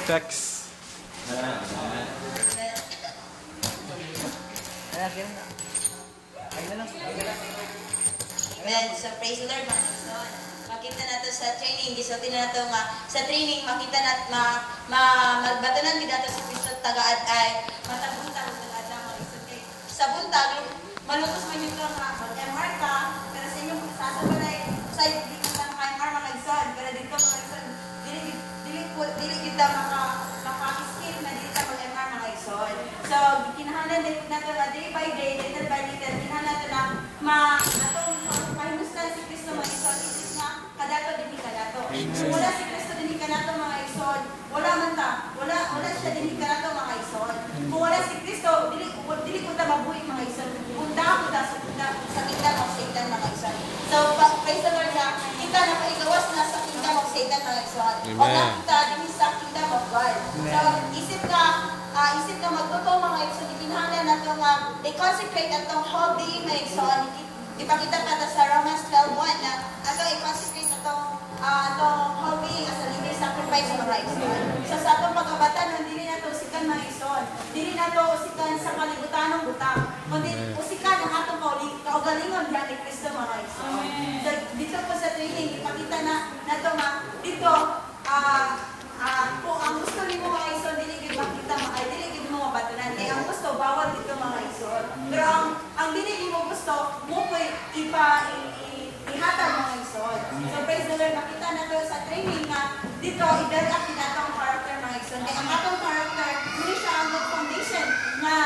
Text. Amen. So praise the Lord, mga son. Makita nato sa training, gisulti nato nga sa training makita nat magbatunan gid ato sa Kristo tagaad ay matabuntag tagaad lang mga isod kay sa buntag malungkos man yung nga mag-MR ka pero sa inyong sasabalay sa di ka lang ka-MR mga isod pero dito mga isod dili kita maka-skip na dito mag-MR mga isod. So kinahanglan din nato na day by day, little by little kinahanglan nato na atong pahimustan si Kristo mga isod isip nga kadato dinhi kadato. Kung wala si Kristo dinhi kadato mga isod, wala siya dinhi kadato mga isod. Kung wala si Kristo, dili ko ta mabuhi mga isod. Punta ko ta sa kingdom of Satan mga isod. So praise the Lord na kita na paigawas na sa kingdom of Satan mga isod. O na kita dinhi sa kingdom of God. So isip ka magtotoo mga isod, kinahanglan nato nga i-consecrate atong whole being mga isod. Ipakita pa ta sa Romans 12:1 na ato i-consecrate atong whole being as a living sacrifice mga isod. So sa atong pagkabatan, dili nato usikan mga isod. Dili nato usikan sa kalibutanong butang. Kundi usikan ang atong kaugalingon diha ni Kristo mga isod. So dito po sa training ipakita na nato nga dito kung ang gusto nimo mga isod dili gid makita dili gid mo mabatunan. Kaya ang gusto bawal dito mga isod. Pero ang dili mo gusto mo ko'y ihatag mga isod. So praise the Lord, makita nato sa training nga dito i-build up din atong character mga isod. Kaya ang atong character muli siya ang good foundation nga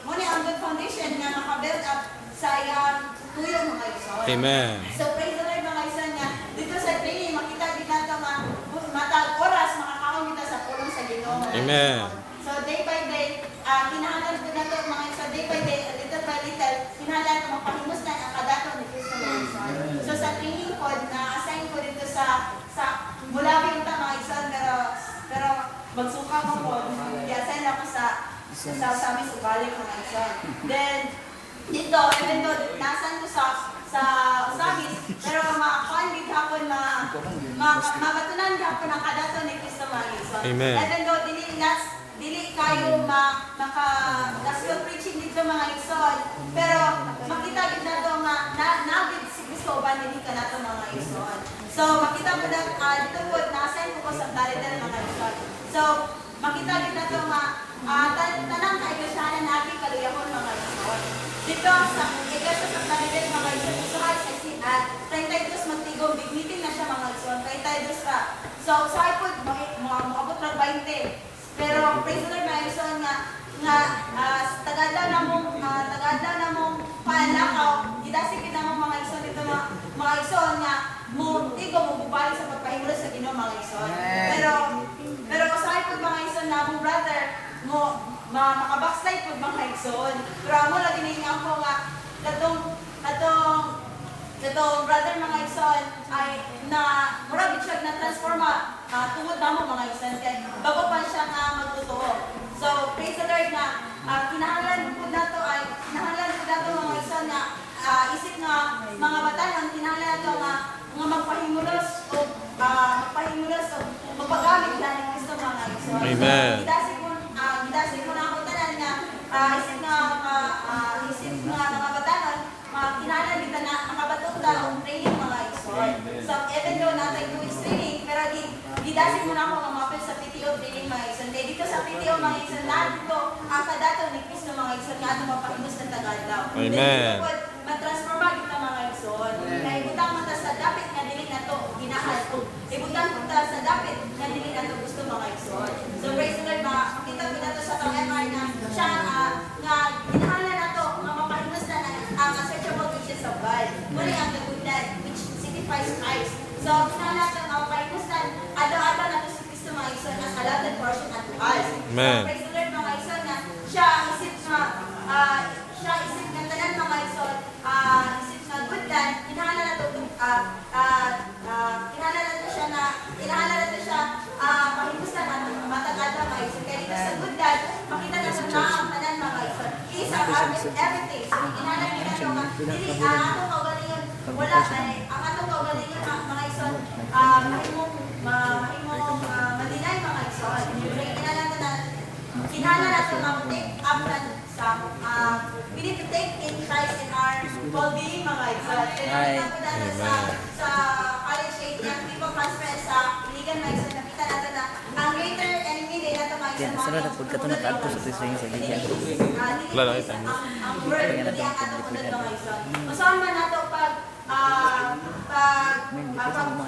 muli ang good foundation nga maka-build up sa iyang tuyo mga isod. Amen. So praise the Lord mga isod nga dito sa training makita din nato nga matag oras makakaon kita sa pulong sa Ginoo. Amen. So day by day, kinahanglan ko nato mga isod day by day, little by little, kinahanglan ko mapahimustan ang kadato ni Kristo mga isod. So sa training pod na-assign ko dito sa Mulabi unta mga isod pero magsuka mo pod. I-assign ako sa samis ugali mga isod. Then dito, even though nasan ko sa samis, pero makakuan gid hapon mabatunan gid ang kadato ni Kristo mga isod. Amen. Even though dili kayo gospel preaching dito mga isod, pero makita gid nato nga nabid si Kristo ba dili ka nato mga isod. So makita mo na dito po na-assign ko sa Daridel mga isod. So makita gid nato nga tanang kaiglesyaan natin kaluyahon mga isod. Dito sa iglesia sa Daridel mga isod, usahay sa 32 magtigom, big meeting na siya mga isod, 32 ka. So usahay po moabot ng 20. Pero praise the Lord mga isod nga tagadaw na mong panlakaw, gidasig gid namong mga isod dito mga isod nga mo bubalik sa pagpahimulos sa Ginoo mga isod. Pero usahay po mga isod na mong brother mo makabackslide po mga isod. Pero amo lagi na ako nga katong brother mga isod ay na mura gid siya na transforma tungod namo mga isod kay bago pa siya nga magtotoo. So praise the Lord na kinahanglan po nato mga isod na isip nga mga batanon kinahanglan nato nga magpahimulos o magpagamit na ni Kristo mga isod. Amen. Gidasig mo na ako tanan nga isip nga mga batanon kinahanglan dito na makabatok ta ang training mga isod. So even though natay 2 weeks training pero gidasig mo na ako nga mapil sa PTO training mga isod. Kaya dito sa PTO mga isod na dito ang kadato ni Kristo mga isod nga ato mapahimus ng tagadlaw. Amen. Matransforma kita mga isod. Kaya ibutang mo ta sa dapit nga dili nato ginahal ko. Ibutang mo ta sa dapit nga dili nato gusto mga isod. So praise the Lord, makita ko nato sa MR na siya nga ginahanglan nato nga mapahimus na ang unsearchable riches of God. Muli ang the good land which signifies Christ. So kinahanglan nato nga mapahimus na ada nato si Kristo mga isod as allotted portion unto us. Amen. So praise the Lord mga isod na siya isip nga tanan mga isod isip nga good land kinahanglan nato kinahanglan nato siya pahimusan nato matagada mga isod kaya dito sa good land makita nato na ang tanan mga isod is everything so kinahanglan nato nga dili atong kaugalingon wala ang atong kaugalingon mga isod mahimong madinay in Christ in our well-being, mga igsoon. Ay. Nakita po natin sa college age, yung people conference sa Iligan, mga igsoon, nakita natin na ang greater enemy din natin, mga igsoon, Yan, sarap na po ka ito natagpo sa tuwing sa liyan. Wala lang ito. ang word, hindi ang atong unod, mga igsoon. Usahan man nato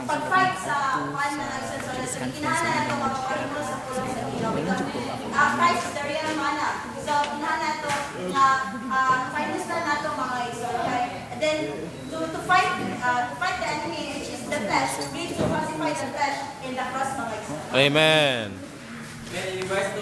pag-fight sa kuan na igsoon, so kinahanan nato makapalimos sa pulong sa ilaw. Christ is the real mana. So, kinahanan nato nga finest na nato mga igsoon. Okay? And then to fight the enemy, which is the flesh, we need to crucify the flesh in the cross, mga igsoon. Amen.